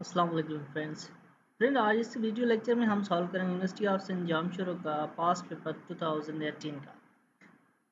अस्सलाम वालेकुम फ्रेंड आज इस वीडियो लेक्चर में हम सॉल्व करेंगे यूनिवर्सिटी ऑफ सेंट जामशोरो का पास पेपर 2018 का।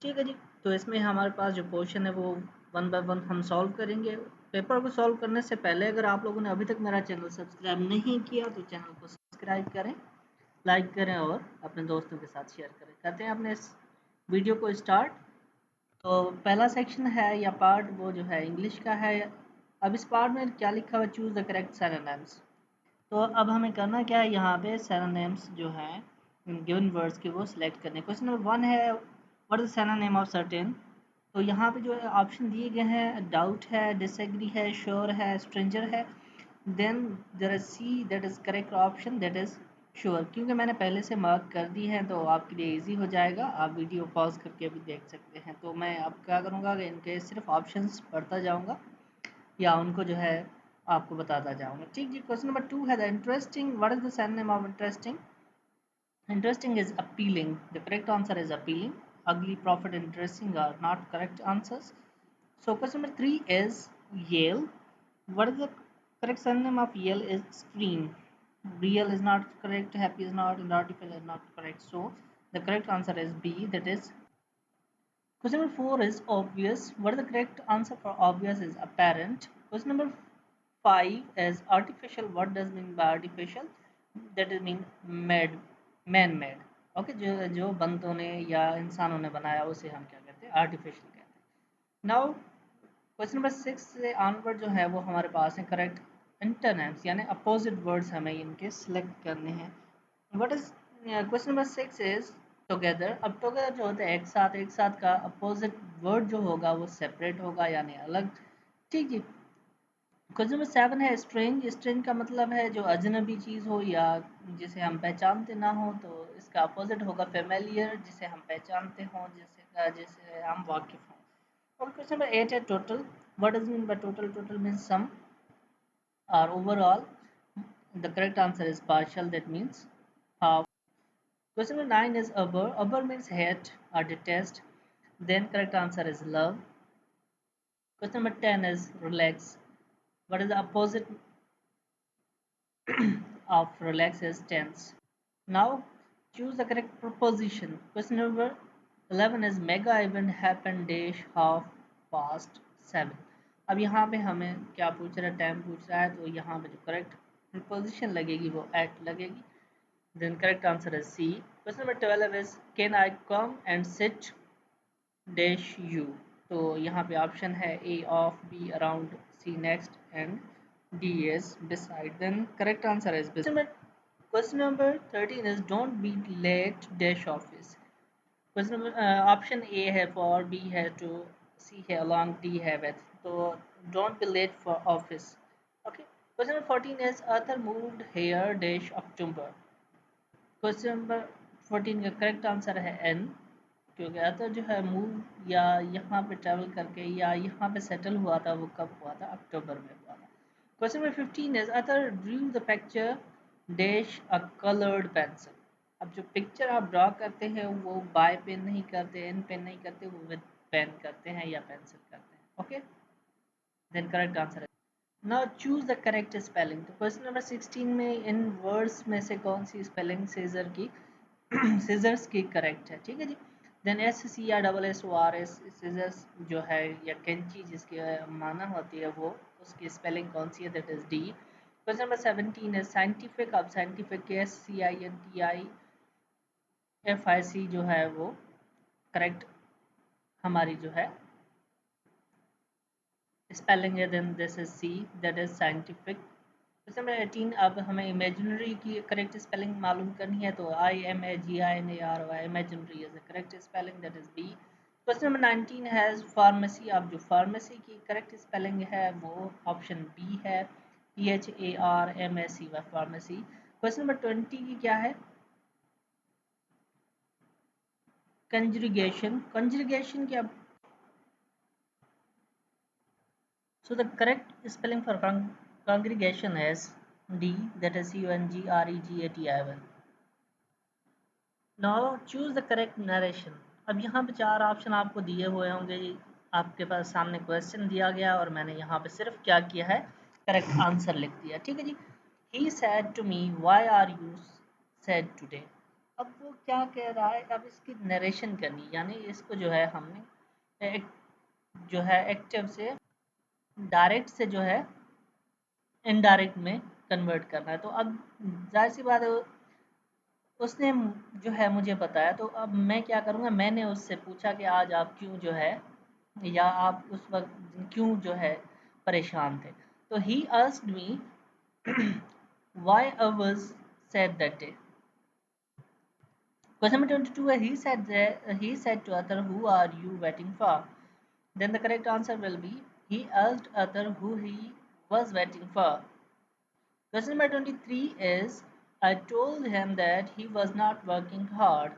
ठीक है जी। तो इसमें हमारे पास जो क्वेश्चन है वो वन बाय वन हम सॉल्व करेंगे। पेपर को सॉल्व करने से पहले अगर आप लोगों ने अभी तक मेरा चैनल सब्सक्राइब नहीं किया तो चैनल को सब्सक्राइब करें, लाइक करें और अपने दोस्तों के साथ शेयर करें। करते हैं अपने इस वीडियो को स्टार्ट। तो पहला सेक्शन है या पार्ट वो जो है इंग्लिश का है। अब इस पार्ट में क्या लिखा हुआ, चूज द करेक्ट सिनोनिम्स। तो अब हमें करना क्या है, यहाँ पे सिनोनिम्स जो है गिवन वर्ड्स के वो सिलेक्ट करने। क्वेश्चन नंबर 1 है what is synonym of certain. तो यहाँ पे जो ऑप्शन दिए गए हैं डाउट है, डिसएग्री है, श्योर है, स्ट्रेंजर है। Then there is C that is correct option, that is sure. क्योंकि मैंने पहले से मार्क कर दी है तो आपके लिए इजी हो जाएगा, आप वीडियो पॉज करके भी देख सकते हैं। तो मैं अब क्या करूँगा कि इनके सिर्फ ऑप्शंस पढ़ता जाऊँगा या उनको जो है आपको बताता जाऊंगा। ठीक जी। क्वेश्चन नंबर 2 है the interesting. What is the synonym of interesting? Interesting is appealing. The correct answer is appealing. ugly, profit, interesting are not correct answers. So question number 3 is Yale. What is the correct synonym of Yale? Is screen. Real is not correct, happy is not, and artificial is not correct. So the correct answer is B, that is. Question number 4 is obvious. What is the correct answer for obvious? Is apparent. Question number 5 is artificial. What does mean by artificial? That is mean made, man made. Okay, जो बंदों ने या इंसानों ने बनाया उसे हम क्या कहते हैं, आर्टिफिशियल कहते हैं। नाउ क्वेश्चन नंबर 6 से ऑनवर्ड जो है वो हमारे पास है करेक्ट इंटरनेम्स यानी अपोजिट वर्ड्स हमें इनके सिलेक्ट करने हैं। What is question number 6 is together. अब टुगेदर जो होता है एक साथ का अपोजिट वर्ड जो होगा वो सेपरेट होगा यानी अलग। ठीक जी। क्वेश्चन नंबर 7 है स्ट्रेंज। स्ट्रेंज का मतलब है जो अजनबी चीज़ हो या जिसे हम पहचानते ना हो, तो इसका अपोजिट होगा फेमिलियर, जिसे हम पहचानते हों, जिसे हम वाकिफ हों। और क्वेश्चन नंबर 8 है total. What does mean by total? Total means sum or overall. The correct answer is partial, that means half. Question number 9 is abhor. Abhor means hate or detest. Then correct answer is love. Question number 10 is relax. What is the opposite of relax? Is tense. Now choose the correct proposition. Question number 11 is mega event happened dash half past 7. अब यहाँ पे हमें क्या पूछ रहा है, time पूछ रहा है, तो यहाँ पे जो करेक्ट प्रपोजिशन लगेगी वो एट लगेगी। Then correct answer is C. Question number 12 is can I come and sit dash you. तो यहाँ पे ऑप्शन है A off, B around, C next and D is beside. Then correct answer is beside. Question number 13 is don't be late dash office. Question number option A है for, B है to, C है along, D है with. तो don't be late for office. Okay. Question number 14 is Arthur moved here dash October. Question number 14 का correct answer है N, क्योंकि अतः जो है मूव या यहाँ पे ट्रैवल करके या यहाँ पे सेटल हुआ था, वो कब हुआ था, अक्टूबर में हुआ था। क्वेश्चन नंबर 15 इज अतः Drew the picture dash a coloured pencil. अब जो पिक्चर आप ड्रॉ करते हैं वो बाय पेन नहीं करते, इन पेन नहीं करते, वो विद पेन करते हैं या पेंसिल करते हैं। ओके, देन करेक्ट आंसर है। Now choose the correct spelling. तो क्वेश्चन नंबर 16 में इन वर्ड्स में से कौन सी स्पेलिंग सीजर की सीजर्स की करेक्ट है? ठीक है जी। देन SCRSSORS सीजर्स जो है या कैंची जिसकी माना होती है वो, उसकी स्पेलिंग कौन सी है? That is D. Question number 17 है साइंटिफिक। अब साइंटिफिक SCINTIFIC जो है वो करेक्ट हमारी जो है स्पेलिंग है। Then this is C, that is scientific. Question number 18 अब हमें इमेजिनरी की करेक्ट स्पेलिंग मालूम करनी है, तो IMAGINARY imaginary is the correct spelling, that is B. Question number 19 है फार्मेसी। अब जो फार्मेसी की करेक्ट स्पेलिंग है वो ऑप्शन बी है, PHARMACY फार्मेसी। क्वेश्चन नंबर 20 की क्या है? कंजुगेशन। कंजुगेशन की अब so the correct spelling for congregation is D, that is CONGREGATION. Now choose the correct narration. अब यहाँ पे 4 ऑप्शन आपको दिए हुए होंगे, आपके पास सामने क्वेश्चन दिया गया और मैंने यहाँ पे सिर्फ क्या किया है, करेक्ट आंसर लिख दिया। ठीक है जी। He said to me why are you said today. अब वो क्या कह रहा है, अब इसकी नरेशन करनी, यानी इसको जो है हमने एक जो है एक्टिव से डायरेक्ट से जो है इनडायरेक्ट में कन्वर्ट करना है। तो अब जाहिर सी बात है, उसने जो है मुझे बताया, तो अब मैं क्या करूँगा, मैंने उससे पूछा कि आज आप क्यों जो है, या आप उस वक्त क्यों जो है परेशान थे। तो he asked me why I was sad that day. Question number 22 है, he said to Arthur, who are you waiting for? Then the correct answer will be, he asked Arthur who he was waiting for. Question number 23 is, I told him that he was not working hard.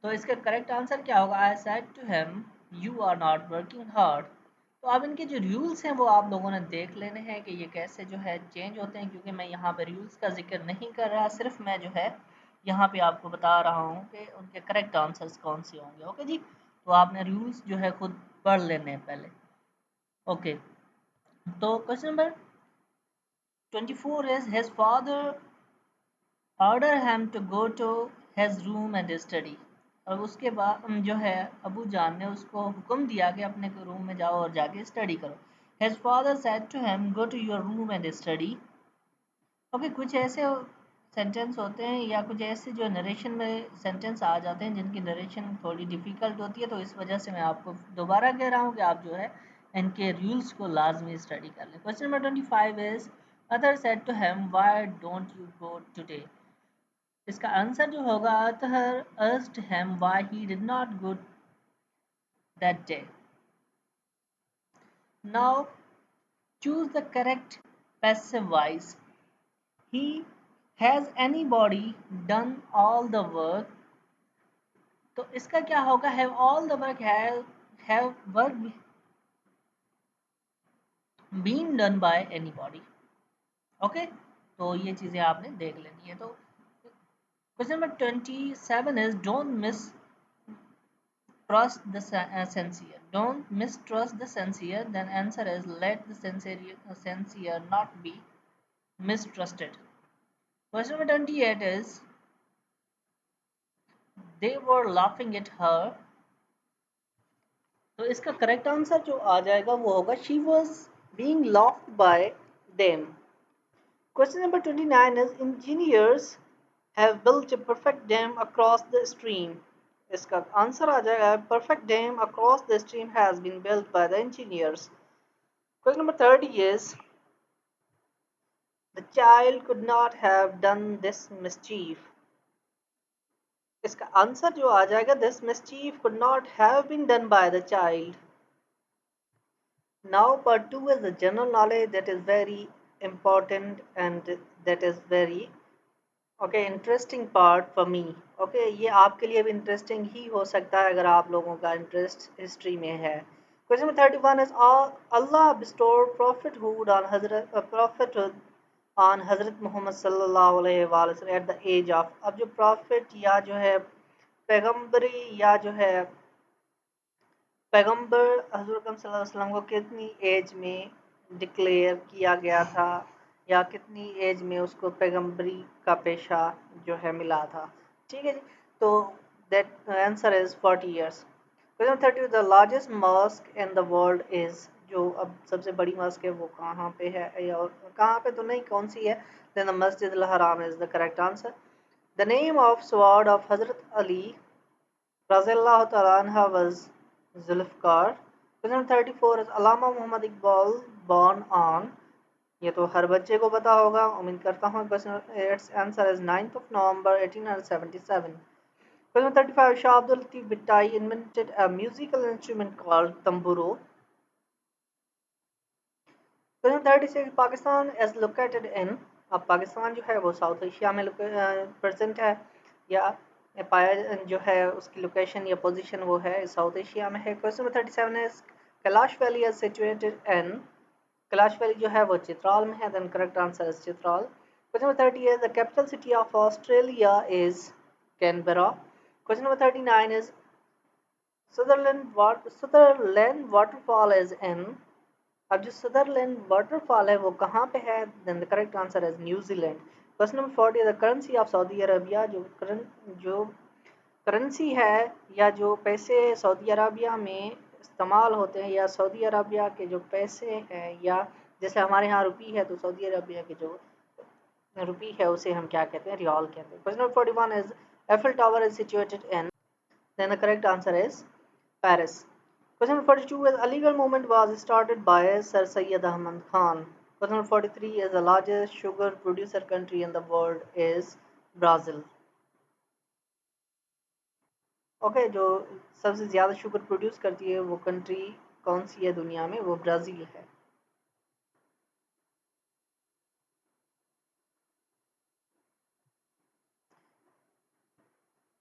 तो इसका correct answer क्या होगा? I said to him, you are not working hard. तो अब इनके जो rules हैं वो आप लोगों ने देख लेने हैं कि ये कैसे जो है चेंज होते हैं, क्योंकि मैं यहाँ पे रूल्स का जिक्र नहीं कर रहा, सिर्फ मैं जो है यहाँ पे आपको बता रहा हूँ कि उनके करेक्ट आंसर्स कौन से होंगे। ओके जी, तो आपने रूल्स जो है खुद पढ़ लेने हैं पहले। ओके, तो question number 24 is, his father order him to go to his room and study. और उसके बाद जो है अबू जान ने उसको हुक्म दिया कि अपने रूम में जाओ और जाके स्टडी करो। His father said to him, go to your room and study. Okay, कुछ ऐसे सेंटेंस होते हैं या कुछ ऐसे जो नरेशन में सेंटेंस आ जाते हैं जिनकी नरेशन थोड़ी डिफ़िकल्ट होती है, तो इस वजह से मैं आपको दोबारा कह रहा हूँ कि आप जो है इनके रूल्स को लाजमी स्टडी कर लें। Question number 25 is, other said to him why don't you go today. इसका आंसर जो होगा, Athar asked him why he did not go that day. Now choose the correct passive voice. He, has anybody done all the work? तो इसका क्या होगा, have all the work, have work been done by anybody? Okay, तो ये चीज़ें आपने देख लेनी है। तो question number 27 is, don't miss trust the sincere. Don't mistrust the sincere. Then answer is, let the sincere not be mistrusted. Question number 28 is, they were laughing at her. तो इसका करेक्ट आंसर जो आ जाएगा वो होगा, she was being laughed by them. Question number 29 is, engineers have built a perfect dam across the stream. इसका answer आ जाएगा, perfect dam across the stream has been built by the engineers. Question number 30 is, the child could not have done this mischief. इसका answer जो आ जाएगा, this mischief could not have been done by the child. Now part 2 is the general knowledge, that is very important and that is very interesting part for me. ये आपके लिए भी interesting ही हो सकता है अगर आप लोगों का इंटरेस्ट हिस्ट्री में है। Question number 31 is, Allah bestowed prophethood on हजरत मोहम्मद सल्लल्लाहु अलैहि वसल्लम एट द एज ऑफ। अब जो प्रॉफिट या जो है पैगम्बरी या जो है पैगम्बर हजरत सल्लल्लाहु अलैहि वसल्लम को कितनी एज में डिक्लेयर किया गया था, या कितनी एज में उसको पैगम्बरी का पेशा जो है मिला था। ठीक है जी, तो that answer is 40 years. Question 30, the largest mosque in the world is. जो अब सबसे बड़ी मस्क है वो कहाँ पे है, और कहाँ पे तो नहीं, कौन सी है? Then the Masjid al Haram is the correct answer. The name of sword of Hazrat Ali रज़ियल्लाहु तआला अन्हा was Zulfiqar. Question 34 is, Allama Muhammad Iqbal born on. ये तो हर बच्चे को पता होगा, उम्मीद करता हूँ। Question it's answer is 9th of November 1877. Question 35, Shah Abdul Latif Bhittai invented a musical instrument called tamburo. Question 36, Pakistan is located in। अब पाकिस्तान जो है वो साउथ एशिया में प्रेजेंट है, या पाया जो है उसकी लोकेशन या पोजीशन वो है साउथ एशिया में है। Question number 37 is, Kailash valley is situated in. Kailash valley जो है वो चित्राल में है। Then correct answer is Chitral. Question number 30 is, the capital city of Australia is Canberra. Question number 39 is, Sutherland waterfall is in। अब जो Sutherland waterfall है वो कहाँ पे है? Then the correct answer is New Zealand. Question number 40, the currency of Saudi Arabia, जो currency है या जो पैसे सऊदी अरबिया में इस्तेमाल होते हैं, या सऊदी अरबिया के जो पैसे हैं, या जैसे हमारे यहाँ रुपी है तो सऊदी अरबिया के जो रुपी है उसे हम क्या कहते हैं? रियाल कहते हैं। Question number 41 is Eiffel Tower is situated in, then the correct answer is Paris. Question number 42 is Aligarh movement was started by Sir Syed Ahmad Khan. Question number 43 is the largest sugar producer country in the world is Brazil. Okay, जो सबसे ज़्यादा sugar produce करती है वो country कौन सी है दुनिया में? वो ब्राज़ील है।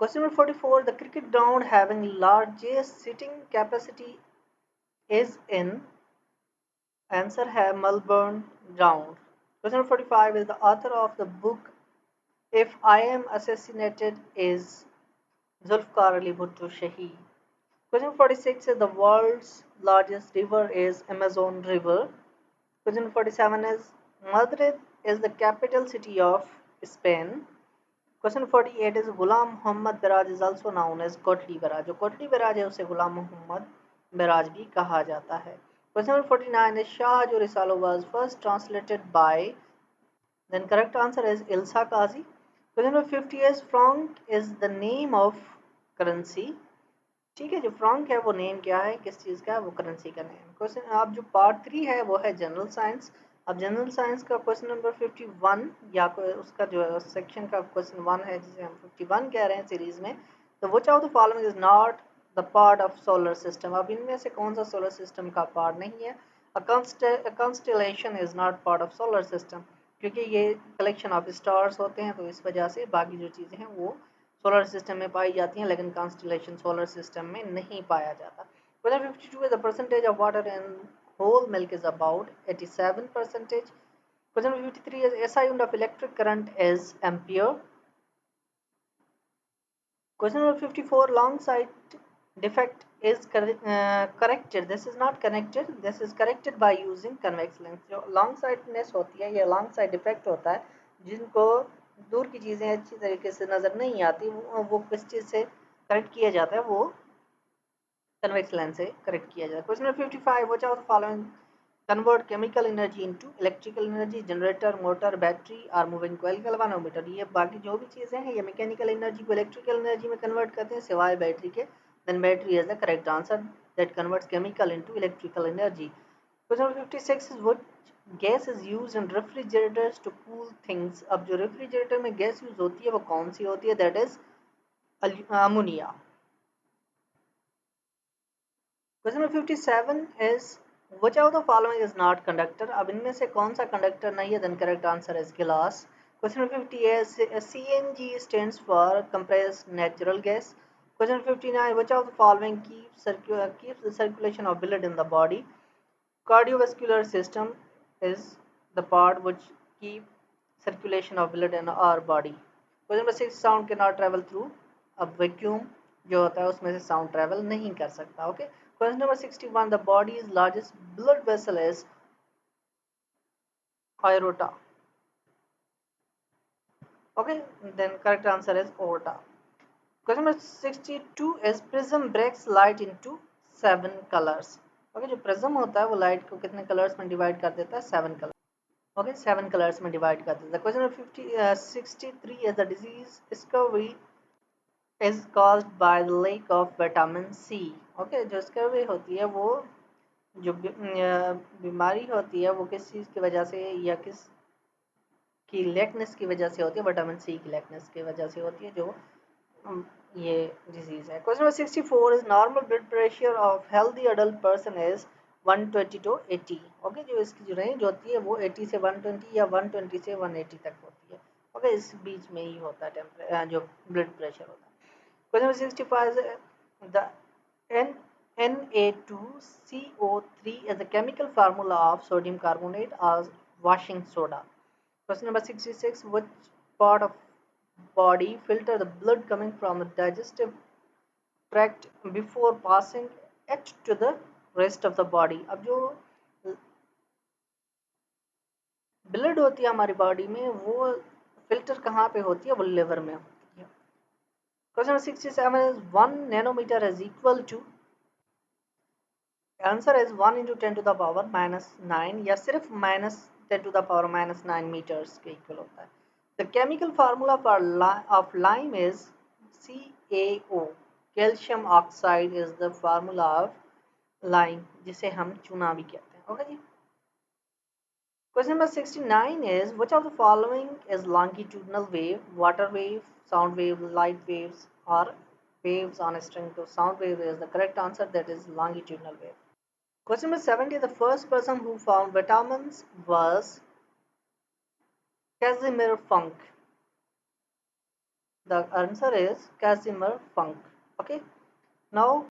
Question number 44, the cricket ground having largest sitting capacity is in, answer है Melbourne ground. Question number 45 is the author of the book If I Am Assassinated is Zulfikar Ali Bhutto Shaheed. Question 46 is the world's largest river is Amazon River. Question 47 is Madrid is the capital city of Spain. Question 48 is Ghulam Muhammad Baraj is also known as Kotli Baraj. जो Kotli barrage है उसे गुलाम Mohammad barrage भी कहा जाता है. Question number 49 is Shah Jo Risalo was first translated by, then correct answer is Ilsa Qazi. Question number 50 is franc is the name of currency. ठीक है, जो फ्रंक है वो नेम क्या है, किस चीज़ का है? वो करेंसी का नेम. क्वेश्चन अब जो पार्ट 3 है वो है जनरल साइंस. अब जनरल साइंस का क्वेश्चन नंबर 51 या उसका जो सेक्शन का क्वेश्चन 1 है जिसे हम 51 कह रहे हैं सीरीज में. तो which of the following is not the part of solar system? अब इनमें से कौन सा सोलर सिस्टम का पार्ट नहीं है? Constellation is not part of solar system, क्योंकि ये कलेक्शन ऑफ स्टार्स होते हैं, तो इस वजह से बाकी जो चीज़ें हैं वो सोलर सिस्टम में पाई जाती हैं, लेकिन कॉन्स्टलेशन सोलर सिस्टम में नहीं पाया जाता. Question 52 is the percentage of water in whole milk is about 87%. Question 53 is SI unit of electric current is ampere. Question number 54, long sight defect is corrected. This is not connected, this is corrected by using convex lens. जो long sightness होती है या long sight defect होता है, जिनको दूर की चीज़ें अच्छी तरीके से नज़र नहीं आती, वो किस चीज़ से करेक्ट किया जाता है? वो कन्वेक्स लेंस से करेक्ट किया जाता है. Question number 55, which of the following convert chemical energy into electrical energy? Generator, motor, battery और मूविंग कॉइल, गैल्वानोमीटर. ये बाकी जो भी चीज़ें हैं ये मैकेनिकल एनर्जी को इलेक्ट्रिकल एनर्जी में कन्वर्ट करते हैं सिवाय बैटरी के. Then battery is the correct answer that converts chemical into electrical energy. Question number 56 is which gas is used in refrigerators to cool things? अब जो रेफ्रिजरेटर में gas use होती है वो कौन सी होती है? That is ammonia. Question number 57 is which of the following is not conductor? अब इनमें से कौन सा कंडक्टर नहीं है? देन करेक्ट आंसर इज गिलास. Question number 50 is CNG stands for compressed natural gas. Question 59, which of the following keeps the circulation of blood in the body? Cardiovascular system is the part which keep circulation of blood in our body. Question number 6, sound cannot travel through. अब vacuum जो होता है उसमें से sound travel नहीं कर सकता. Okay. Question number 61, the bodies largest blood vessel is aorta. Okay, then correct answer is aorta. Question number 62 is prism breaks light into 7 colors. Okay, जो प्रिज्म होता है वो लाइट को कितने कलर्स में डिवाइड कर देता है? 7 कलर. ओके, 7 कलर्स में डिवाइड कर देता है. Question number 63 is the disease discovery is caused by the lack of vitamin C. Okay, जो स्कर्वी होती है वो जो बीमारी होती है वो किस चीज़ की वजह से या किस की लेकनेस की वजह से होती है? विटामिन सी की लेकनेस की वजह से होती है जो ये डिजीज़ है. Question number 64 is normal blood pressure of healthy adult person is 120 to 80. Okay, जो इसकी जो रेंज होती है वो 80 से 120 या 120 से 180 तक होती है. ओके, इस बीच में ही होता है जो ब्लड प्रेशर होता है. Question number 65 is the Na2CO3 is the chemical formula of sodium carbonate as washing soda. Question number 66, which part of body filter the blood coming from the digestive tract before passing it to the rest of the body? अब जो blood होती है हमारी body में, वो filter कहाँ पे होती है, वो लिवर में होती है। Question number 67 is 1 nanometer is equal to, answer is 1 into 10 to the power minus 9 या सिर्फ minus 10 to the power minus 9 मीटर्स के इक्वल होता है। The chemical formula of lime is CaO, calcium oxide is the formula of lime, जिसे हम चूना भी कहते हैं। ओके जी। Question number 69 is which of the following is longitudinal wave, water wave, sound wave, light waves, or waves on a string? So sound wave is the correct answer, that is longitudinal wave. Question number 70, the first person who found vitamins was Casimir Funk. The answer is Casimir Funk. Okay. Now